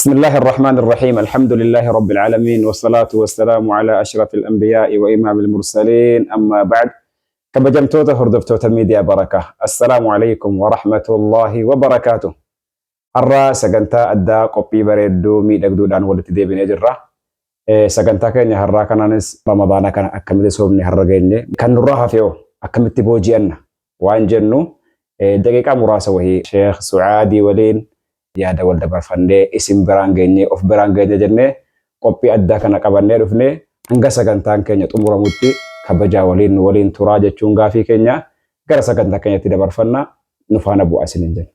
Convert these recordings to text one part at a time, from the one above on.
بسم الله الرحمن الرحيم. الحمد لله رب العالمين والصلاة والسلام على أشرف الأنبياء وإمام المرسلين. أما بعد، كبجمتوتا هردفتوتا ميديا بركة. السلام عليكم ورحمة الله وبركاته. الرا سجنتا أدى قبي بريدو ميدك دودان ولتدي بنجرة. سجنتا كنيا هرا كنانس رمضان كان أكمل سوبني هرجيني كان نراها فيه أكمل تبوجينا وان جنو دقيقة مراسة وهي شيخ سعادي ولين yaada wal dabarfannee isin biraan geenye of biraan geenye jennee qophii addaa kana qabannee dhufne hanga sagantaan keenya xumuramutti kabajaa waliin turaa jechuun gaafii keenya gara sagantaa keenyatti dabarfanna nu faana bu'aa isiniin jenna.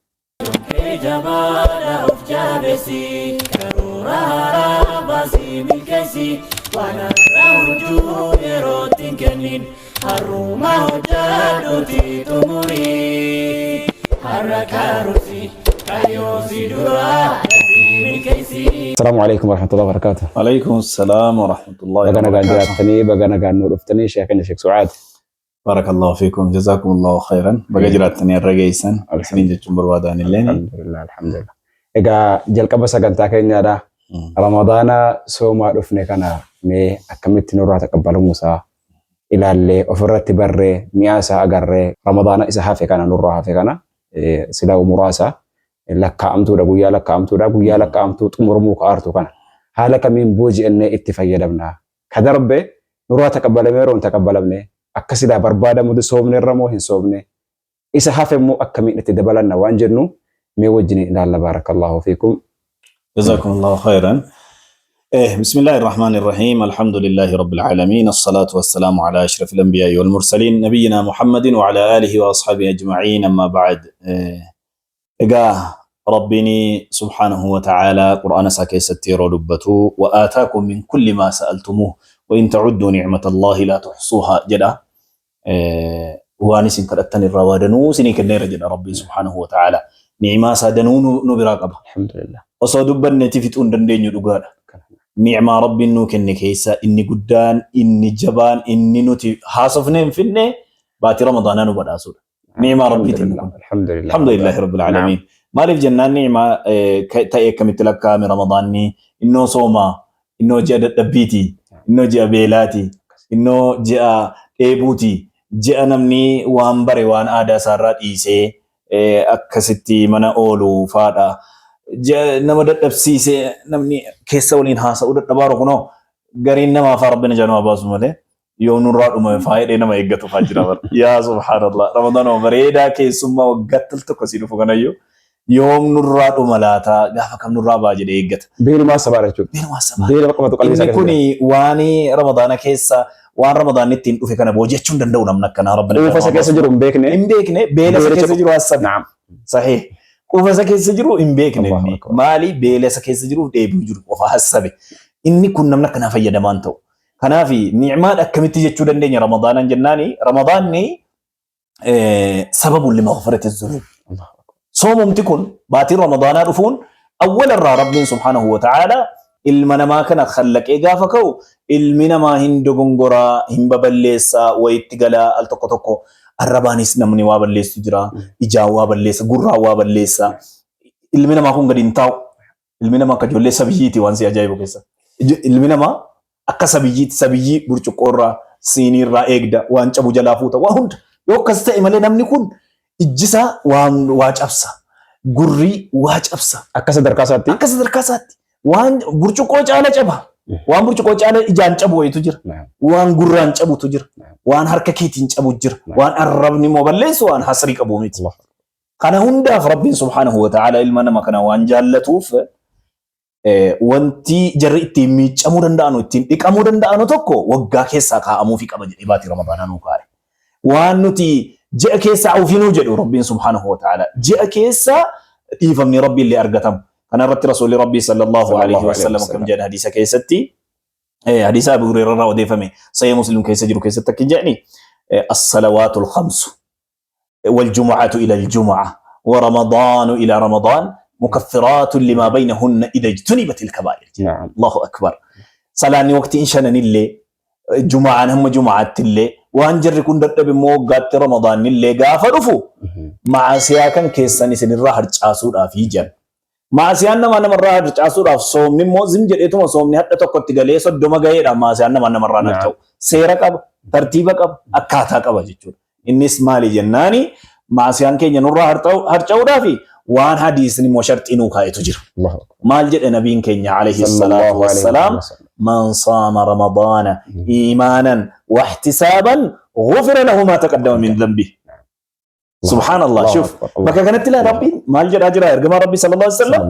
السلام عليكم ورحمة الله وبركاته. عليكم السلام ورحمة الله وبركاته. بغنا جاتني بغنا نور افتني شيخنا شيخ سعاد. بارك الله فيكم جزاكم الله خيرا. بغجراتني الرجيسان سنين جتشم بروادان اللين. الحمد لله. إجا جلك بس أنت كأني هذا رمضان سوما رفني كنا مي أكملت نورا تقبل موسى إلى اللي أفرت برة مياسا أجرة رمضان إذا حافي كنا نورا حافي كنا سلاو مراسا lakkaa'amtuu dha guyyaa lakkaa'amtuu xumurmuu ka'aartu kana haala kamiin booji'annee itti fayyadamna ka darbe nuraa taqabbalamee roon taqabbalamne akka silaa barbaadamu soomne irra moo hin soomne isa hafe immoo akkamiin itti dabalanna waan jennu mee wajjin ilaalla barakallahu fiikum jazakumullahu khairan. بسم الله الرحمن الرحيم الحمد لله رب العالمين الصلاة والسلام على أشرف الأنبياء والمرسلين نبينا محمد وعلى آله وأصحابه أجمعين. أما بعد ربني سبحانه وتعالى قرآن ساكيستي ردبته وآتاكم من كل ما سألتموه وإن تعدوا نعمة الله لا تحصوها جدا. وانسين كرتني الروادنو سنين كنير جدا ربي سبحانه وتعالى نعمة سادنو نبراقبه الحمد لله وصدوبا نتفتون دندين يدقانا نعمة ربي نو كني كيسا إني قدان إني جبان إني نوتي حاصفنين فيني باتي رمضان نبدا سود نعمة ربي الحمد لله رب العالمين. مالف جنان نعمة تأيك كمتلك من رمضاني إنه صوما إنه جاء دبيتي إنه جاء بيلاتي إنه جاء إيبوتي جاء نمني وانبري وان آدا سارات إيسي أكستي منا أولو فادا جاء نمدت أبسيسي نمني كيسا ولين هاسا ودت تباركنو قرين نما فربنا جانوا باسو مالي يوم نراد وما فايد إنما يقطع فاجرا يا سبحان الله رمضان ومريدا كي ثم وقتل تكسير فوقنا يوم نراد وملاتا قاف كم نراد باجي يقطع بين ما سبارة شو بين ما سبارة إني كوني واني رمضان كيسا وان رمضان نتين وفكنا بوجي شون دندونا منكنا ربنا وفسك يسجروا إمبيكنه بيلسك يسجروا السب نعم صحيح وفسك يسجروا إمبيكنه مالي بيلسك يسجروا ديبيجروا وفحسبه إني كنا منكنا في يدمانتو كنا في نعمات أكملت جتشو دندني رمضان جناني رمضان ني سبب لمغفرة الذنوب. صوم تكون باتي رمضان رفون أولا رب سبحانه وتعالى المنا ما كان خلق إجافكو المنا ما هندو غنغورا هنببليسا ويتقلا التقطقو الربانيس نمني وابليس تجرا إجا وابليس غرا وابليسا المنا ما كون قدين تاو المنا ما كجولي سبيجيتي وانسي أجايبو كيسا المنا ما akka sabiyyi burcuqqoorraa siiniirraa eegda waan cabu jalaa fuuta waa hunda yoo akkas ta'e malee namni kun ijjisaa waa cabsa gurrii waa cabsa akka sadarkaa isaatti waan burcuqqoo caala caba waan burcuqqoo caala ijaan cabu wayitu jira waan gurraan cabutu jira waan harka keetiin cabu jira waan arrabni moo balleessu waan hasrii qabu miti kana hundaaf rabbiin subhaanahu wa ta'ala ilma nama kana waan jaallatuuf wanti jarri ittiin miicamuu danda'anu ittiin dhiqamuu danda'anu tokko waggaa keessaa kaa'amuu fi qaba jedhee baatii ramadaanaa nuu kaa'e. Waan nuti ji'a keessaa ofiinuu jedhu rabbiin subhaanahu wa ta'ala ji'a keessaa dhiifamni rabbi illee argatamu. Kana irratti rasuulli rabbii sallallahu alaihi wa sallam akkam jedhan hadiisa keessatti hadiisa Abu Hurayraa irraa odeeffame sahih Muslim keessa jiru keessatti akka jedhani as-salawaatul khamsu wal jumu'atu ila al-jumu'ah wa ramadaanu ila ramadaan مكفرات لما بينهن إذا اجتنبت الكبائر. نعم. الله أكبر. صلاني وقت إنشان اللي جمعة هم جمعة اللي وانجر كون درت بموقات رمضان اللي قافرفو مع سياكن كيساني سنرى هرج آسود آفيجان Maasiyaan namarraa harcaasuudhaaf soomni immoo zim jedheetuma soomni hadha tokkotti galee 30 gaheedha maasiyaan namarraa harca'u. Seera qaba, tartiiba qaba, akkaataa qaba jechuudha. Innis maali jennaani maasiyaan keenya nurraa harca'uudhaaf waan hadiisni immoo sharxii nuu kaa'etu jira. Maal jedhe nabiin keenya alayhi salaatu wassalaam man saama ramadaana iimaanan wahtisaaban ghufira lahu maa taqaddama min dhanbihi. Subhanallah, shuf. Bakka kanatti la Rabbiin maal jedhaa jira ergamaa Rabbii sallallahu alaihi wasallam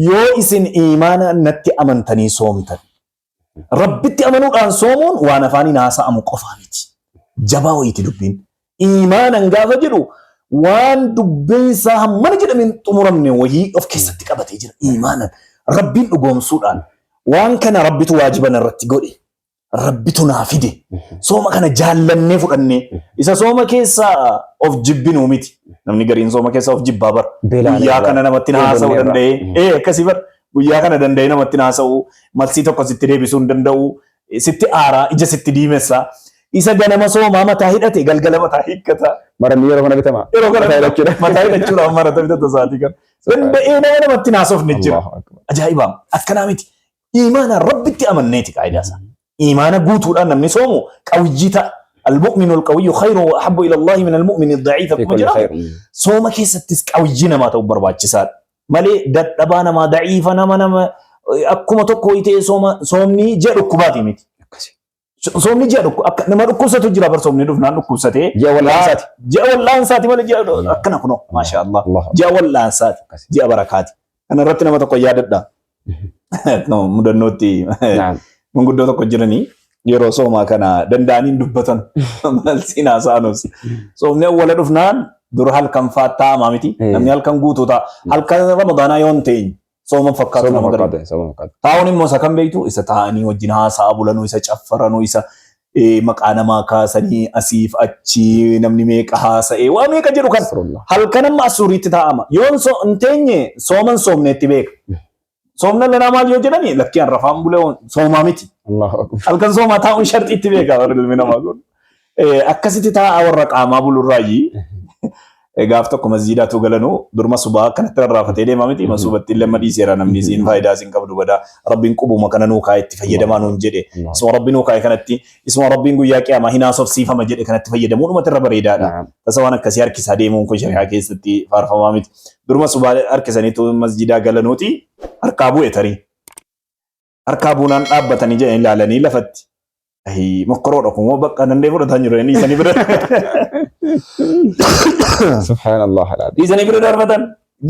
yoo isin iimaana natti amantanii soomtan Rabbitti amanuudhaan soomuun waan afaaniin haasa'amu qofaa miti. Jabaa wayiiti dubbiin. Iimaanan gaafa jedhu waan dubbinsaa hammana jedhameen xumuramne wayii of keessatti qabatee jira. Iimaanan Rabbiin dhugoomsuudhaan waan kana Rabbitu waajiban irratti godhe. Rabbitu naa fide. Sooma kana jaallannee fudhannee isa sooma keessaa of jibbinuu miti. Namni gariin sooma keessaa of jibbaa bara. Guyyaa kana namatti haasa'uu danda'ee akkasii bara. Guyyaa kana danda'ee namatti haasa'uu malsii tokko sitti deebisuu hin danda'u. Sitti aaraa ija sitti diimessa. Isa ganama soomaa mataa hidhate galgala mataa hiikkata. Maramni yeroo kana bitama. Yeroo kana mataa hidhachuudhaan marata bitata isaatii kan. Danda'ee nama namatti haasofne jira. Ajaa'ibaa akkanaa miti. Iimaana Rabbitti amanneeti qaayidaa isaa. إيمانا قوتو الآن من صومه قوجيتا المؤمن القوي خير وأحب إلى الله من المؤمن الضعيف صومك يستس قوجينا ما تبر باجسات مالي دبانا ما ضعيفنا ما أكما تقويتي صومني جاء ركباتي ميت صومني جاء نما ركوسة تجرا بر صومني دفنا ركوسة جاء والله ساتي مالي جاء أكنا كنو ما شاء الله جاء والله ساتي جاء بركاتي أنا رتنا ما تقوي يادة نو مدنوتي نعم Menggudo tokko jirani yeroo soomaa kana danda'anii dubbatan malsiin haasa'anus soomni awwala dhufnaan dura halkan faataa miti namni halkan guutuu ta'a halkan ramadaanaa yoon ta'in sooma fakkaatu nama gadi taa'uun immoo isa kan beektu isa taa'anii wajjin haasa'a bulanuu isa caffaranuu isa maqaa namaa kaasanii asiif achi namni meeqa haasa'ee waa meeqa jedhu kan halkan amma asuuriitti taa'ama yoon hin teenye sooman soomneetti beeka. Soomna lana maal yoo jedhani lakkiin rafaan bulee soomaa miti. Halkan soomaa taa'uun shartii itti beeka warri ilmi namaa kun. Akkasitti taa'aa warra qaamaa bulurraayi. Gaaf tokko masjiidaatu galanuu durma subaa kanatti rarraafatee deemaa miti. Masubatti illee madhiiseera namni siin faayidaa siin qabdu badaa. Rabbiin qubuma kana nuu kaa'e itti fayyadamaa nuun jedhe. Isuma Rabbiin nuu kaa'e kanatti isuma Rabbiin guyyaa qiyaamaa hinaasofsiifama jedhe kanatti fayyadamuu dhumatti irra bareedaadha. Tasa waan akkasii harkisaa deemuun kun shari'aa keessatti faarfamaa miti. Durma subaa harkisaniitu masjiidaa galanuuti. Harkaa bu'e tarii. Harkaa buunaan dhaabbatanii jedhanii ilaalanii lafatti. Mokkoroodha kun bakka dandee fudhataa jiru inni isanii bira. Subhaanallah. Isanii bira darbatan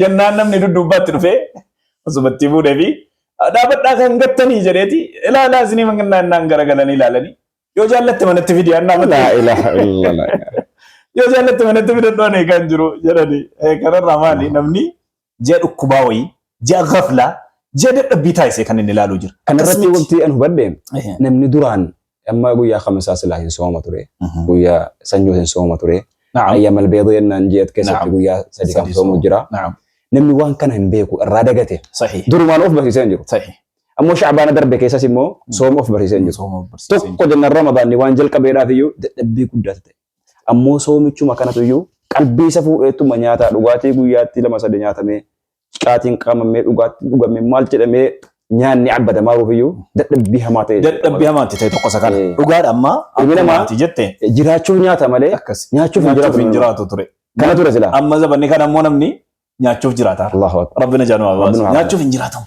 jennaan namni dudduubbaatti dhufee asumatti fuudhee fi dhaabadhaa kan gattanii jedheeti ilaalaa isinii mangannaan garagalanii ilaalanii yoo jaallatte manatti fidiyaan dhaabata. Laa ilaaha illallah. Yoo jaallatte manatti fidadhoon kan jiru jedhanii kanarraa maali namni jee dhukkubaa wayii jee ghaflaa jee dadhabbii taasisee kan inni ilaaluu jira. Kanarratti wanti an hubadhe namni duraan amma guyyaa khamisaa silaa hin sooma ture guyyaa sanjoo hin sooma ture ayyamal beedoo yennaan jeet keessatti guyyaa sadi kan soomu jira namni waan kana hin beeku irraa dagate durumaan of barsiisee hin jiru ammoo shacbaana darbe keessas immoo sooma of barsiisee hin jiru tokko jennaan ramadaanni waan jalqabeedhaaf iyyuu dadhabbii guddaa ta'e ammoo soomichuma kanatu iyyuu qalbii isa fuudheettuma nyaataa dhugaatii guyyaatti 2-3 nyaatamee qaatiin qaamamee dhugamee maal jedhamee nyaanni abbatamaa ruufiyyuu dadhabbii hamaa ta'e. Dadhabbii hamaa ta'e tokko isa kana. Dhugaadha amma akkamaati jette. Jiraachuuf nyaata malee nyaachuuf hin jiraatu ture. Kana ture silaa. Amma zabanni kana ammoo namni nyaachuuf jiraata. Rabbina jaanu abaasu. Nyaachuuf hin jiraatamu.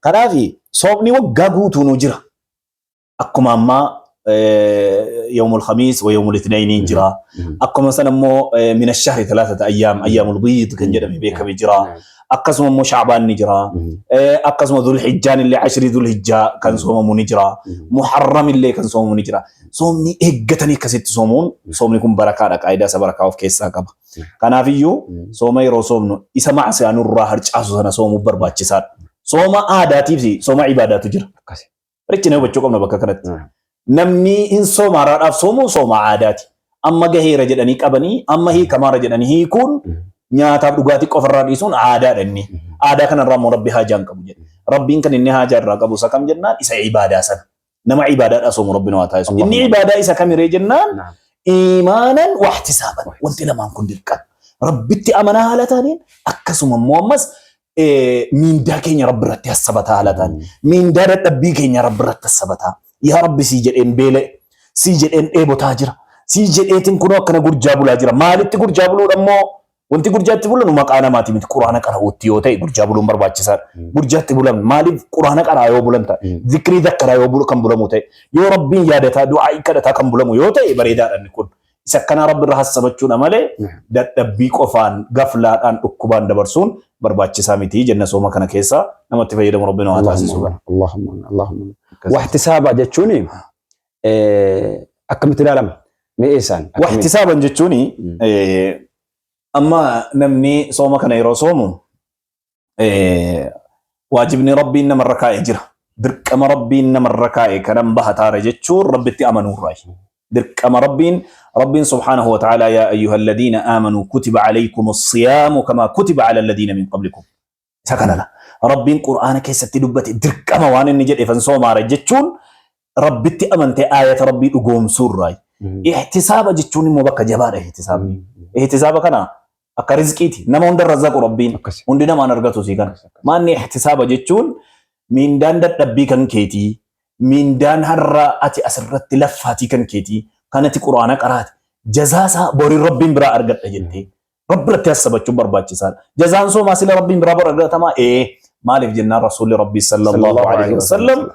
Kanaaf soomni waggaa guutuu nu jira. Akkuma amma yawmul khamiis wa yawmul ithnayni jira. Akkuma san ammoo min ash-shahri 3 ayyaam ayyaamul biid kan jedhame beekame jira. Akkasuma immoo Shacbaan ni jira. Akkasuma Dhul-Hijjaan illee 10 Dhul-Hijjaa kan soomamu ni jira. Muharram illee kan soomamu ni jira. Soomni eeggatanii akkasitti soomuun soomni kun barakaadha. Qaayidaa isa barakaa of keessaa qaba. Kanaaf iyyuu sooma yeroo soomnu isa macsiyaa nurraa harcaasu sana soomuu barbaachisaadha. Sooma aadaatiif sooma ibaadaatu jira. Richi nama hubachuu qabna bakka kanatti. Namni hin soomaaraadhaaf soomuu sooma aadaati. Amma gaheera jedhanii qabanii amma hiikamaara jedhanii hiikuun nyaataaf dhugaatii qofarraa dhiisuun aadaadha inni. Aadaa kanarraa immoo Rabbi haajaan qabu jedhe. Rabbiin kan inni haajaa irraa qabu isa kam jennaan isa ibaadaa sana. Nama ibaadaadhaa soomu Rabbi nama taasisu. Inni ibaadaa isa kamiree jennaan iimaanan wahtisaaban wanti lamaan kun dirqama. Rabbitti amanaa haala taaneen akkasuma immoo ammas mindaa keenya rabbi irratti hasabataa halataan mindaa dadhabbii keenya rabbi irratti hasabataa yaa rabbi sii jedheen beela sii jedheen dheebotaa jira sii jedheetiin kunoo akkana gurjaa bulaa jira maalitti gurjaa buluudha immoo wanti gurjaatti bulan maqaa namaati miti quraana qara'uutti yoo ta'e gurjaa buluun barbaachisaadha gurjaatti bulan maaliif quraana qaraa yoo bulan ta'a zikrii dakkaraa yoo kan bulamu ta'e yoo rabbiin yaadataa du'aa kadhataa kan bulamu yoo ta'e bareedaadha kun isa kana rabbi irraa hasabachuudha malee dadhabbii qofaan gaflaadhaan dhukkubaan dabarsuun barbaachisaa miti jenna sooma kana keessa namatti fayyadamu rabbiin waa taasisuu kana. Allahumma. Wahtisaaba jechuun akkamitti ilaalama mi'eessaan. Wahtisaaban jechuun amma namni sooma kana yeroo soomu waajibni rabbiin namarra kaa'ee jira. Dirqama rabbiin namarra kaa'e kanan bahataara jechuun rabbitti amanuurraayi. دركم ربين سبحانه وتعالى يا أيها الذين آمنوا كتب عليكم الصيام كما كتب على الذين من قبلكم سكن لا ربين قرآن كيس تدبت دركم وان النجد إفن صوم رجتشون ربي تأمنت آية ربي أقوم سورة احتساب جتشون مبكى جبار احتساب كنا أكرزكيتي نما عند الرزاق ربين عندنا ما نرجعه سيكان ما إن احتساب جتشون من دان ربي كان كيتي من دان هرّا أتي أسرت لفاتي كان كيتي كانت قرآن قرأت جزاسا بوري ربين برا أرجع أجنتي رب رتيسب تشوف برباطي صار جزان سو ما سيل ربين برا أرجع تما مالك جنة رسول ربي صلى الله عليه وسلم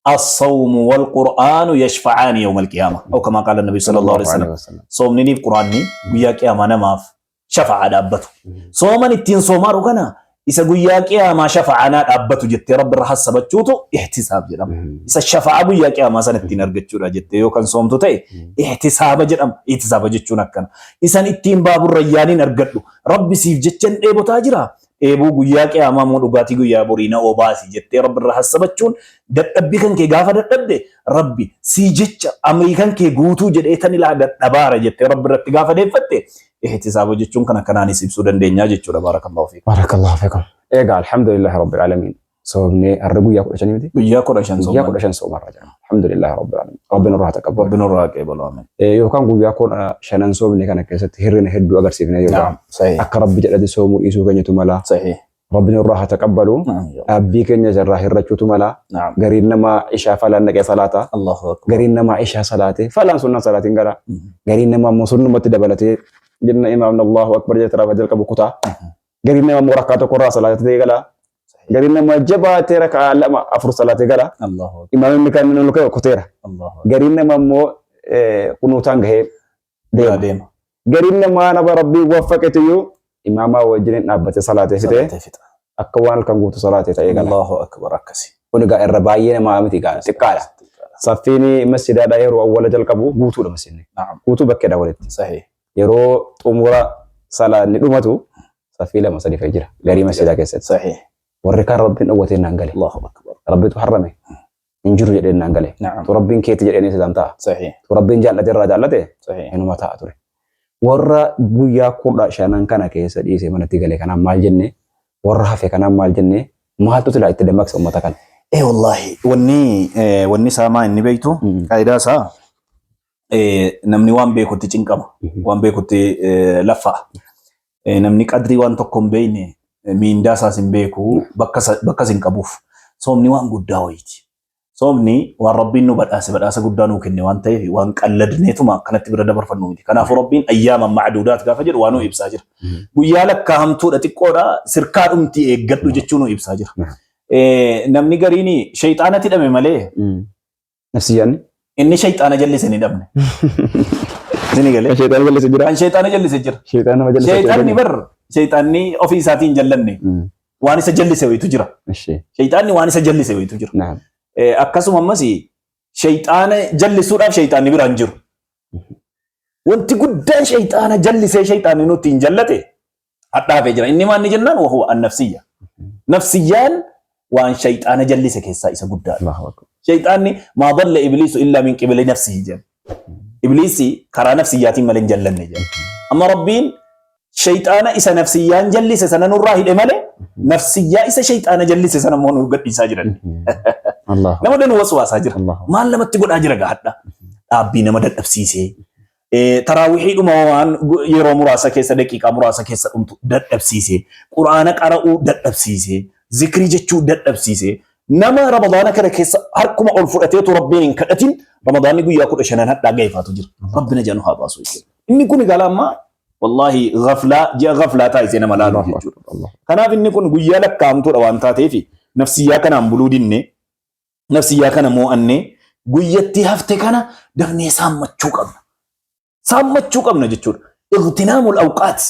الصوم والقرآن يشفعان يوم القيامة أو كما قال النبي صلى الله عليه وسلم صوم نيني القرآن ني وياك يا مانا ماف شفع دابته صوم نتين صومارو كنا إذا قياك يا ما شفعنا أبتو جت رب الرحس بتشوتو احتساب جرام إذا شفع قياك يا ما سنتين أرجتشورا جت يو كان صوم توتي احتساب جرام احتساب جتشونا كان إذا نتين باب الريانين أرجتلو رب سيف جتشن إبو تاجرا إبو قياك يا ما مولوغاتي قيا بورينا وباسي جت رب الرحس بتشون دت أبيكن كي غافر دت أبدي ربي سي جتش أمريكان كي غوتو جت إتاني لا دت نبارة جت رب الرحس غافر دت فتة احتساب جتشون كنا كناني سيبسودن دنيا جتشورا بارك الله فيك. بارك الله فيكم. إيه الحمد لله رب العالمين. صومني الرجوع يأكل عشان يمدي. يأكل عشان صوم. يأكل عشان صوم الرجال. الحمد لله رب العالمين. ربنا راح تقبل. ربنا راح تقبل آمين. يو كان جو يأكل عشان صوم اللي كان كيسة هيرنا هدو أجر سيفنا يوم. نعم صحيح. أقرب بجلد صوم ويسوع كني تملا. صحيح. ربنا راح تقبله. أبي كني جراه الرجل تملا. نعم. قرينا ما إشاء فلان نك صلاة. الله أكبر. قرينا ما إشاء صلاة فلان سنة صلاة إنقرا. قرينا ما مصرنا متدبلته. جنا إمام الله أكبر جترا فجل كبكتا. قرينا ما مركات قرا صلاة تيجلا. قرينا ما جبا تيرك على ما أفر صلاة تيجلا. الله. إمام مكان من لك كتيرة. الله. قرينا ما مو قنوتان جه. ديم. قرينا ما نبى ربي وفقت يو إمام وجنين نبت صلاة تيجلا. أكوان كم قوت صلاة تيجلا. الله أكبر أكسي. ونقا الرباعين ما أمتي قال تقالا. صفيني مسجد داير أول جل كبو قوتو لمسني. نعم. قوتو بكرة ولد. صحيح. yeroo xumura salaa ni dhumatu saffii lama sadi fa'ii jira garii masjidaa keessatti. Sahih. Warri kaan rabbiin dhowwatee naan gale. Allahu akbar. Rabbiitu harrame. Hin jiru jedhee naan gale. Tu rabbiin keetti jedhee sidan ta'a. Sahih. Tu rabbiin jaallate irraa jaallate. Sahih. Inuma ta'a ture. Warra guyyaa 15 kana keessa dhiisee manatti gale kanaan maal jenne warra hafe kanaan maal jenne maaltu tilaa itti dammaqsa uummata kana. Wallahi wanni saamaa inni beektu qaayidaa isaa namni waan beekutti cinqama waan beekutti laffa namni qadrii waan tokko hin beekne miindaa isaas hin beeku bakka sin qabuuf soomni waan guddaa wayiiti soomni waan rabbiin nu badhaasa guddaa nuu kenne waan ta'eef waan qalladneetuma kanatti bira dabarfannu miti kanaafuu rabbiin ayyaaman macduudaat gaafa jedhu waan nu ibsaa jira guyyaa lakkaa'amtuudha xiqqoodha sirkaa dhumti eeggadhu jechuu nu ibsaa jira namni gariini shayxaanatti hidhame malee nafsiyyaanni inni shayxaana jallise ni dhabne. Sini galee. Shayxaana jallise jira. Kan shayxaana jallise jira. Shayxaana ma jallise. Shayxaanni bar shayxaanni ofii isaatiin jallanne. Waan isa jallise wayitu jira. Shayxaanni waan isa jallise wayitu jira. Akkasuma ammas shayxaana jallisuudhaaf shayxaanni biraan jiru. Wanti guddaan shayxaana jallisee shayxaanni nutti hin jallate hadhaafee jira. Inni maal ni jennaan wahuwa an-nafsiyya. Nafsiyyaan waan shayxaana jallise keessaa isa guddaadha. شيطاني ما ضل إبليس إلا من قبل نفسه جل إبليسي كرا نفسياتي ملين جلني جل أما ربين شيطان إسا نفسيان جلس سنة نراه الإمالة نفسيا إسا شيطان جلس سنة مونو قد إساجرا الله نما دنو وسوا ساجر ما لما تقول أجرا قاعدة أبي نما دن نفسيسي taraawihii dhuma waan yeroo muraasa keessa daqiiqaa muraasa keessa dhumtu dadhabsiise quraana qara'uu dadhabsiise zikrii jechuu dadhabsiise nama ramadaana kana keessa harkuma ol fudhateetu rabbiin hin kadhatin ramadaanni guyyaa 15 hadhaa gaheefaatu jira rabbina janu haa baasu inni kun egaa amma wallahi ghaflaa taa'isee nama laaluu jechuudha kanaaf inni kun guyyaa lakkaa'amtuudha waan taateef nafsiyyaa kanaan buluu dinne nafsiyyaa kana moo'annee guyyatti hafte kana dafnee saammachuu qabna jechuudha. Igtinaamul awqaat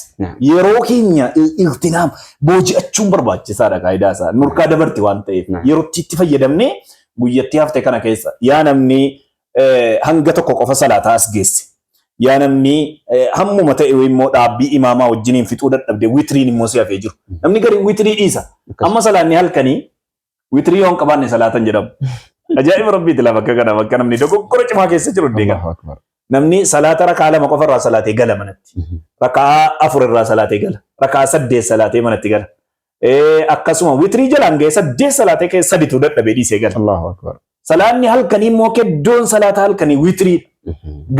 yeroo keenya igtinaam booji'achuun barbaachisaadha qaayidaa isaa nurkaa dabarti waan ta'eef yerootti itti fayyadamnee guyyatti hafte kana keessa yaa namni hanga tokko qofa salaataa as geesse yaa namni hammuma ta'e immoo dhaabbii imaamaa wajjiniin fixuu dadhabde witiriin immoo si hafee jiru namni gari witirii dhiisa amma salaanni halkanii witirii yoon qabaanne salaatan jedhamu ajaa'iba rabbiiti lafa akka kana bakka namni dogoggora cimaa keessa jiru deega namni salaata rakaa 2 qofa irraa salaatee gala manatti rakaa 4 irraa salaatee gala rakaa 8 salaatee manatti gala akkasuma witrii jalaan ga'e 8 salaatee keessa 3tu dadhabee dhiisee gala Allahu akbar salaanni halkanii immoo keddoon salaata halkanii witrii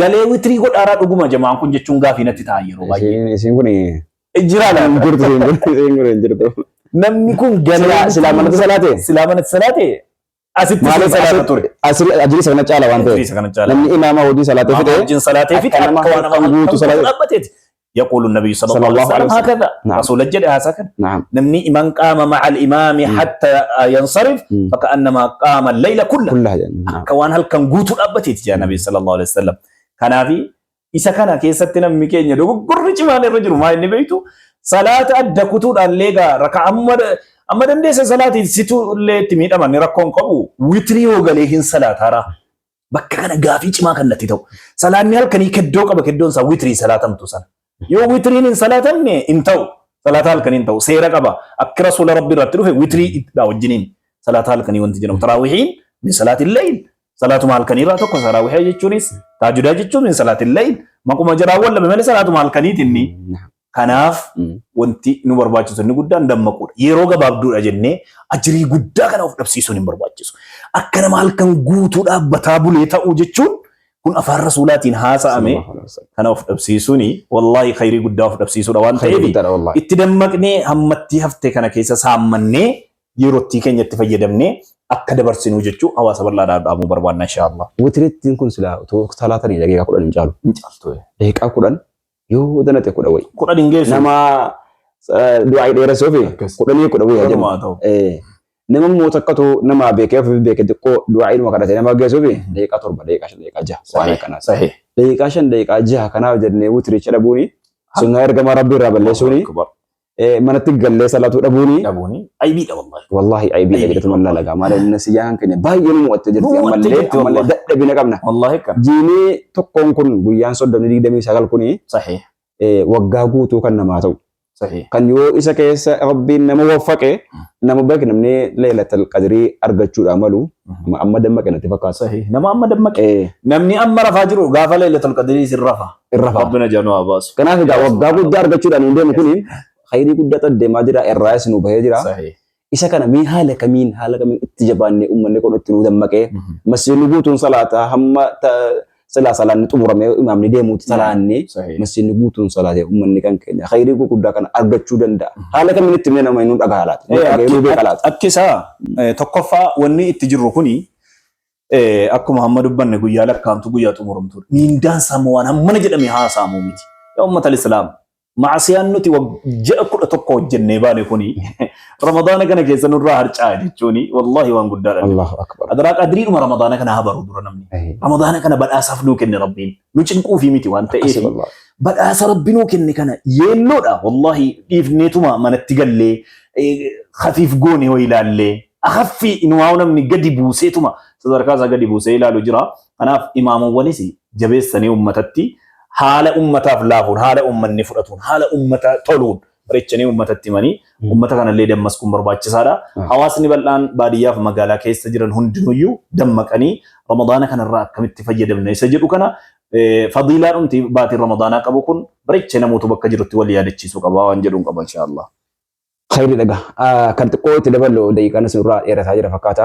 galee witrii godhaaraa dhuguma jamaan kun jechuun gaafii natti ta'a yeroo baay'ee isin kun jira namni kun galee silaamanatti salaatee asitti malee salaata ture ajiri sana caala waan ta'eef namni imaama hojii salaatee fide wajjin salaatee fide akka waan nama guutuu salaatee يقول النبي صلى الله عليه وسلم هكذا رسول الجد هكذا نمني من قام مع الإمام حتى ينصرف فكأنما قام الليل كله كوان هل كان قوت الأبتيت يا نبي صلى الله عليه وسلم كان في إذا كان كيستنا مكين يدو قرج ما الرجل ما ينبيتو صلاة أدى كتور الليغا ركع أما دندس صلاة ستو اللي تميت أما نركون قبو ويتريو غليهن صلاة هرا بكا كان غافي ما كان نتيتو صلاة نهل كان يكدو قبا كدون سا ويتري صلاة متوسن يو ويترين صلاة انتو صلاة هل كان انتو سيرا قبا أك رسول ربي رتلوه ويتري داو الجنين صلاة هل كان يوانتجنو تراويحين من صلاة الليل صلاة مال كان يراتو كسراويحي جتشونيس تاجدا جتشون من صلاة الليل ما كما جرا ولا بمالي صلاة مال كانيتني kanaaf wanti nu barbaachisu inni guddaan dammaqudha yeroo gabaabduu jennee ajrii guddaa kana of dhabsiisuun hin barbaachisu akka nama halkan guutuu dhaabbataa bulee ta'uu jechuun kun afaan rasuulaatiin haasa'ame kana of dhabsiisuun wallahi khayrii guddaa of dhabsiisuudha waan ta'eef itti dammaqnee hammatti hafte kana keessa saammannee yerootti keenyatti fayyadamnee akka dabarsinuu jechuu hawaasa bal'aadhaan dhaabuu barbaanna inshallah. Witirittiin kun silaa salaatanii daqiiqaa 10 hin caalu. Daqiiqaa 10 yoo danate kudha way kudha dingeessu nama du'aa dheeressuu fi kudhanii kudha way jedhamu nama mootakkatu nama beekee fi beekee xiqqoo du'aa ilma kadhate nama geessu fi daqiiqaa 7 daqiiqaa 5 daqiiqaa 6 waan kana daqiiqaa 5 daqiiqaa 6 kanaaf jennee witiricha dhabuuni sunna ergama rabbii irraa balleessuuni manatti gallee salaatu dhabuuni aybiidha wallahi aybiidha jedhatu mallaa lagaa maal nasiyaan keenya baay'ee nu mu'atte jirti ammallee dadhabina qabna wallahi kan jiini tokkoon kun guyyaan 29 kuni waggaa guutuu kan namaa ta'u kan yoo isa keessa rabbiin nama waffaqe nama bakki namni leelatal qadrii argachuudha malu amma dammaqe natti fakkaata nama amma dammaqe namni amma rafaa jiru gaafa leelatal qadrii sirrafa rabbina janu abaasu kanaaf waggaa guddaa argachuudhaan hin deemu kuni khayrii guddaa deemaa jira irraas nu bahee jira isa kana mi haala kamiin itti jabaanne ummanni kun itti nu dammaqee masjidni guutuun salaataa hamma salaanni xumuramee imaamni deemuutti salaanne masjidni guutuun salaatee ummanni kan keenya khayrii guddaa kana argachuu danda'a haala kamiin itti nama nu dhagaa laata akkisa tokkoffaa wanni itti jirru kuni akkuma hamma dubbanne guyyaa lakkaamtu guyyaa xumuramtu miindaan saamuu waan hammana jedhame haa saamuu miti yaa ummatal islaam maasiyaan nuti ja'a 11 hojjennee baane kuni ramadaana kana keessa nurraa harcaa jechuuni wallahi waan guddaadha Allahu akbar adraa qadriidhuma ramadaana kana habaru dura namni ramadaana kana badhaasaaf nuu kenne rabbiin nu cinquu fi miti waan ta'eef badhaasa rabbi nuu kenne kana yeelloodha wallahi dhiifneetuma manatti gallee khafiif goone way ilaallee akhaffi inuu namni gadi buuseetuma sadarkaa isaa gadi buusee ilaalu jira kanaaf imaamawwanis jabeessanii ummatatti haala ummataaf laafuun haala ummanni fudhatuun haala ummata toluun barechanii ummatatti manii ummata kanallee dammaskuun barbaachisaadha hawaasni bal'aan baadiyyaa fi magaalaa keessa jiran hundinuyyuu dammaqanii ramadaana kanarraa akkamitti fayyadamna isa jedhu kana fadiilaa dhumti baatiin ramadaanaa qabu kun bareechee namoota bakka jirutti wal yaadachiisuu qaba waan jedhuun qaba inshallah. Khayri dhaga kan xiqqoo itti daballu daqiiqaan isinirraa dheerataa jira fakkaata.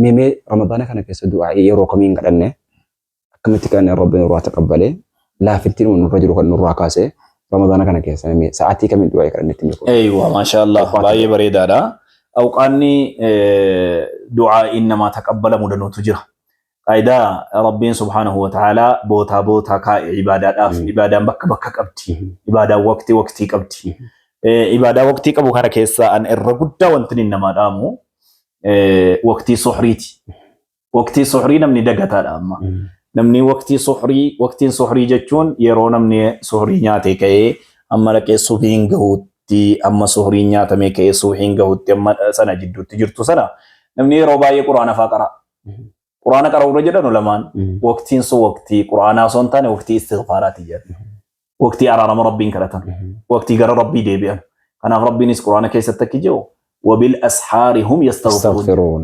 Meemee ramadaana kana keessa du'aa yeroo kamiin kadhanne akkamitti kan Rabbi nurraa taqabbalee laafittiin nurra jiru kan nurraa kaasee Ramadaana kana keessa sa'aatii kamiin du'aa kadhannetti miidhagu. Eeywa maashaallah baay'ee bareedaadha. Awqaanni du'aa innamaa taqabbalamu danuutu jira. Qaayidaa Rabbiin subhaanahu wa ta'aalaa bootaa kaa'e ibaadaadhaaf ibaadaan bakka qabdi. Ibaadaan waqtii qabdi. Ibaadaa waqtii qabu kana keessaa an irra guddaa wanti inni namaa dhaamu waqtii suhriiti. Waqtii suhrii namni dagataadha amma. Namni waqtiin suhrii jechuun yeroo namni suhrii nyaatee ka'ee amma dhaqee subiin gahuutti amma suhrii nyaatamee ka'ee subiin gahuutti amma sana jidduutti jirtu sana namni yeroo baay'ee quraana faa qara. Quraana qara'uudha jedhanu lamaan waqtiin sun waqtii quraanaa osoo hin taane waqtii istighfaaraati jedhu. Waqtii araarama Rabbiin kadhatan. Waqtii gara Rabbii deebi'an. Kanaaf Rabbiinis quraana keessatti akki jedhu وبالأسحار هم يستغفرون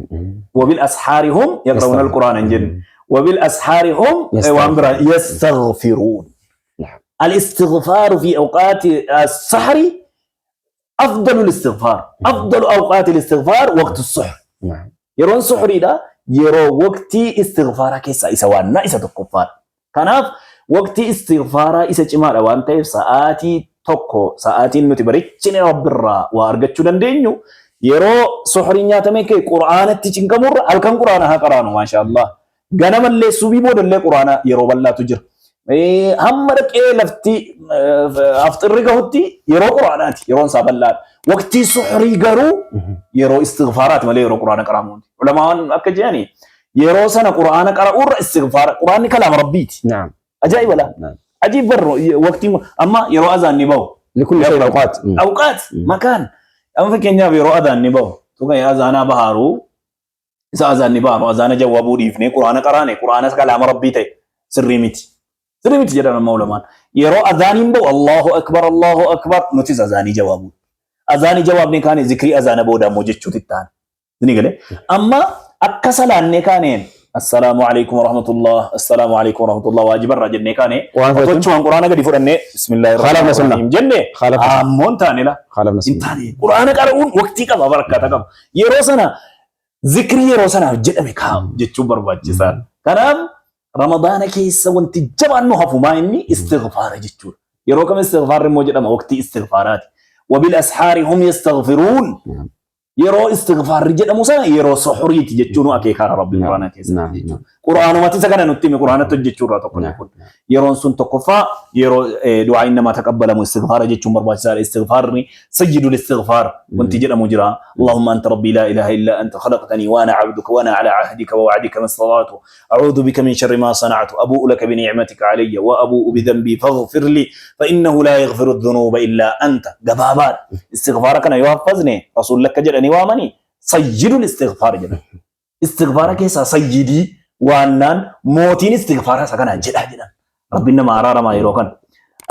وبالأسحار هم يقرؤون القرآن انجن وبالأسحار هم يستغفرون. الاستغفار في أوقات السحر أفضل الاستغفار. أفضل أوقات الاستغفار وقت السحر. يرون سحري ده يرو وقتي استغفار كيسا إسوانا إسا تكفار. كناف وقتي استغفار إسا جمال وانت ساعاتي توكو ساعاتي نتبريتشن رب الرا وارغتشو دندينيو يرو سحري نياتمي كي قرآن تيجنكمور الكم قرآن ها قرآن ما شاء الله غنم اللي سوبي بود اللي قرآن يرو بالله تجر هم رك لفتي أفطر رجعتي يرو قرآنات يرون سابلات وقتي سحري قرو يرو استغفارات ملي يرو قرآن قرامون علماء أكجاني يرو سنة قرآن قرأور استغفار قرآن كلام ربيت. نعم. أجايب ولا؟ نعم. عجيب برو وقتي أما يرو أذان نباو. لكل شيء أوقات مكان. أما في كينيا يرو أذان نباو. توكا أذان بهارو. إذا أذان نباو أذان جوابو ريفني قرآن قراني قرآن كلام ربيته سريمتي. سريمتي جدا المولمان. يرو أذان نباو الله أكبر نتيز أذاني جوابو. أذاني جواب نكان ذكري أذان بودا موجود شتيتان. نيجله. أما أكسلان نكانين. السلام عليكم ورحمة الله السلام عليكم ورحمة الله واجب الرجل نكاني. وتوجه عن قرآن قدي فرنة بسم الله الرحمن الرحيم جنة. أمون تاني لا. إنتاني. قرآن قرؤون وقتي كذا بركة كذا. يروسنا ذكري يروسنا جد مكام جد شو برباجسان. كلام رمضان كيس وانت جبانو هفوما إني استغفار جدّور. يروكم استغفار موجود أما وقتي استغفارات. وبالأسحار هم يستغفرون. يرو استغفار رجال موسى يرو سحوري تجتشونو أكيكار ربي قرآن كيس. قرآن ما تسكن نتيم قرآن تجتشورا تقول. يرون سن تقفا يرو دعاء إنما تقبل من استغفار جتشون برباجسار استغفارني سجد الاستغفار وانت جل مجرى اللهم أنت ربي لا إله إلا أنت خلقتني وأنا عبدك وأنا على عهدك ووعدك ما استطعت أعوذ بك من شر ما صنعت أبوء لك بنعمتك علي وأبوء بذنبي فاغفر لي فإنه لا يغفر الذنوب إلا أنت. جبابات استغفارك أنا يحفظني رسول لك جلني وامني سجد الاستغفار جل استغفارك يا سيدي وأنن موتين استغفارها سكنا جدا ربنا ما أرى ما يروكن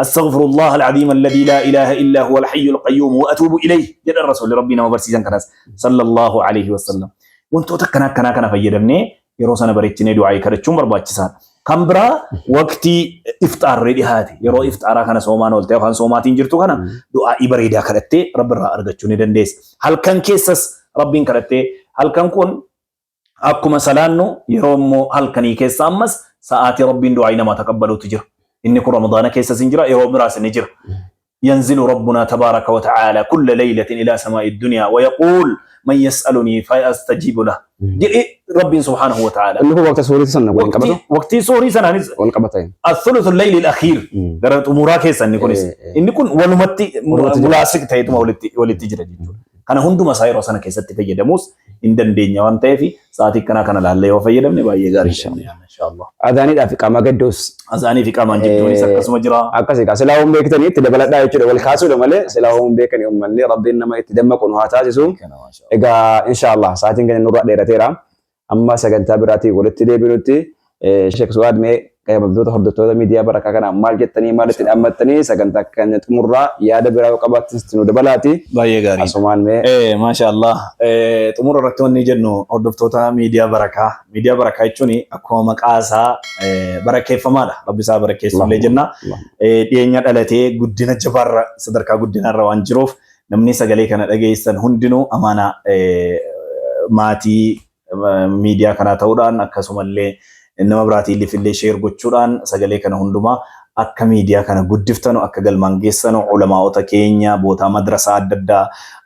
أستغفر الله العظيم الذي لا إله إلا هو الحي القيوم وأتوب إليه جل الرسول ربنا وبرسيزن كناس صلى الله عليه وسلم وانتو تكنا فيدمني يروسنا بريتني دعاء كرتشوم برباچسان كمبرا وقتي إفطار ردي هاتي يرو إفطارا كنا سومان ولتي وكان سوماتين جرتو كنا دعاء بريدا كرتي رب الرا أرجتشوني دنديس هل كان كيسس ربين كرتي هل كان كون أكو مثلاً يرومو هل كني كيس أمس ساعات ربين دعائنا ما تقبلوا تجر إني كل رمضان كيس سنجرا يروم راس نجر ينزل ربنا تبارك وتعالى كل ليلة إلى سماء الدنيا ويقول من يسألني فأستجيب له. ربي سبحانه وتعالى. اللي هو وقت سوري سنة وقت سوري سنة الثلث الليل الأخير. قرأت أموراك سنة كونس. إني كون ولمتي ملاسك تيتم ولتجرا جدول. كان هندو مسائر وسنة كيسة تفيد موس إندن الدنيا وانتهي ساعتك كنا لله وفيد من باي غير إن شاء الله. أذاني ده في كام قدوس. أذاني في كام جدول سكس مجرا. أكاسي كسلاهم بيكتني تدبلت ده يجري والخاص ولا ماله سلاهم بيكني ماله ربنا ما يتدمك ونهاتا جسوم. إجا إن شاء الله ساعتين كنا نروح ديرة تيرام. أما سكن تابراتي ولت تدي بنوتي شيخ سواد مي كي مبدوط هردوتو ميديا بركة كنا مال جتني مالت أمتني سكن تكنت مرة يا دبرا وقبات تستنو دبلاتي. باي غاري. أسمان مي. ما شاء الله. تمر ركتون نيجنو هردوتو ميديا بركة يجوني أكو مكاسا بركة فمادا ربي سا بركة سولي جنة. دينيا دلتي قدنا جبار صدركا قدنا روان جروف نمني سجلي كنا أجيسن هندنو أمانة ماتي media kana ta'uudhaan akkasumallee nama biraatiif illee share gochuudhaan sagalee kana hundumaa akka miidiyaa kana guddiftanu akka galmaan geessanu ulamaa'ota keenya boota madrasaa adda addaa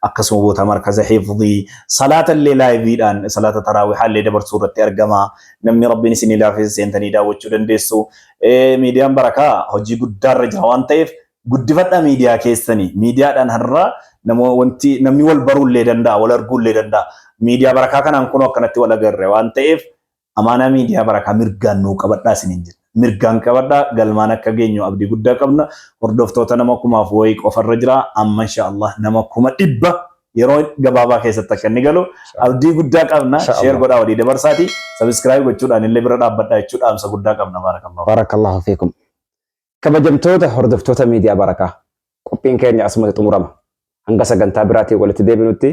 akkasuma boota markaza hifdhii salaata illee laayiviidhaan salaata taraawihaa illee dabarsuu irratti argama namni rabbiin isin ilaafis seentanii daawwachuu dandeessu miidiyaan barakaa hojii guddaarra jira waan ta'eef guddifadha miidiyaa keessanii miidiyaadhaan har'a namni wal baruu illee danda'a wal arguu illee danda'a miidiyaa barakaa kanaan kun akkanatti wal agarre waan ta'eef amaana miidiyaa barakaa mirgaan nuu qabadhaa isiniin jira mirgaan qabadhaa galmaan akka geenyu abdii guddaa qabna hordoftoota nama kumaaf wayii qofarra jira amma inshallah nama 100 yeroo gabaabaa keessatti akka inni galu abdii guddaa qabna share godhaa walii dabarsaati subscribe gochuudhaan illee bira dhaabbadhaa jechuudha amsa guddaa qabna barakallahu fiikum kabajamtoota hordoftoota miidiyaa barakaa qophiin keenya asumatti xumurama hanga sagantaa biraatii walitti deebinutti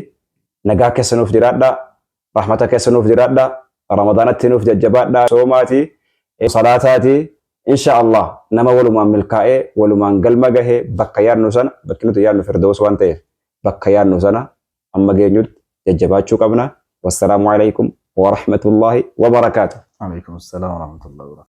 nagaa keessanuuf jiraadhaa rahmata keessanuuf jiraadhaa ramadaanatti nuuf jajjabaadhaa soomaati salaataati inshallah nama walumaan milkaa'ee walumaan galma gahee bakka yaadnu sana bakki nuti yaadnu firdaus waan ta'eef bakka yaadnu sana amma geenyutti jajjabaachuu qabna wassalaamu alaykum wa rahmatullahi wa barakaatuh alaykum assalam wa rahmatullahi wa barakatuh